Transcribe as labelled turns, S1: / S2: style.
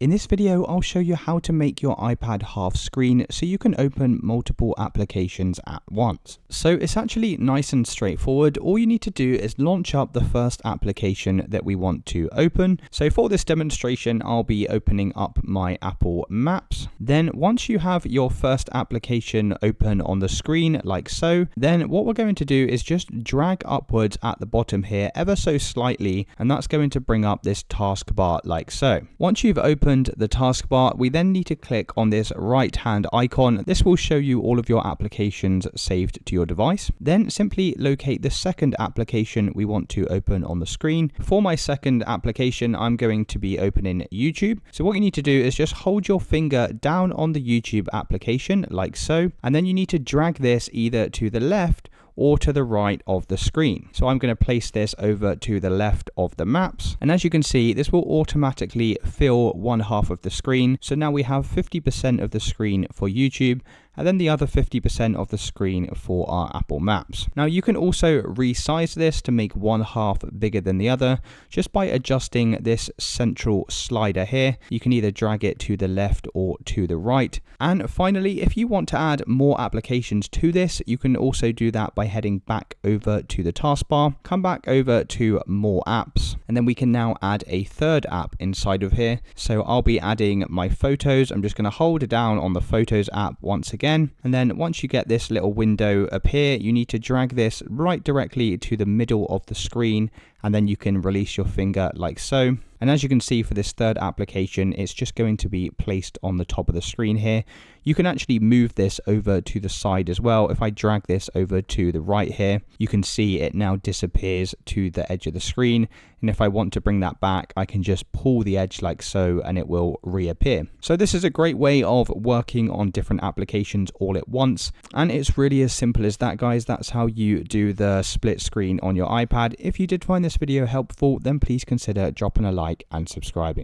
S1: In this video, I'll show you how to make your iPad half screen so you can open multiple applications at once. So it's actually nice and straightforward. All you need to do is launch up the first application that we want to open. So for this demonstration, I'll be opening up my Apple Maps. Then once you have your first application open on the screen like so, then what we're going to do is just drag upwards at the bottom here ever so slightly, and that's going to bring up this taskbar like so. Once you've opened the taskbar, we then need to click on this right hand icon. This will show you all of your applications saved to your device. Then simply locate the second application we want to open on the screen. For my second application, I'm going to be opening YouTube. So what you need to do is just hold your finger down on the YouTube application like so, and then you need to drag this either to the left or to the right of the screen. So I'm going to place this over to the left of the maps. And as you can see, this will automatically fill one half of the screen. So now we have 50% of the screen for YouTube, and then the other 50% of the screen for our Apple Maps. Now you can also resize this to make one half bigger than the other, just by adjusting this central slider here. You can either drag it to the left or to the right. And finally, if you want to add more applications to this, you can also do that by heading back over to the taskbar, come back over to more apps, and then we can now add a third app inside of here. So I'll be adding my photos. I'm just going to hold down on the Photos app once again. And then once you get this little window appear, you need to drag this right directly to the middle of the screen, and then you can release your finger like so. And as you can see for this third application, it's just going to be placed on the top of the screen here. You can actually move this over to the side as well. If I drag this over to the right here, you can see it now disappears to the edge of the screen. And if I want to bring that back, I can just pull the edge like so and it will reappear. So this is a great way of working on different applications all at once. And it's really as simple as that, guys. That's how you do the split screen on your iPad. If you did find this video helpful, then please consider dropping a like and subscribing.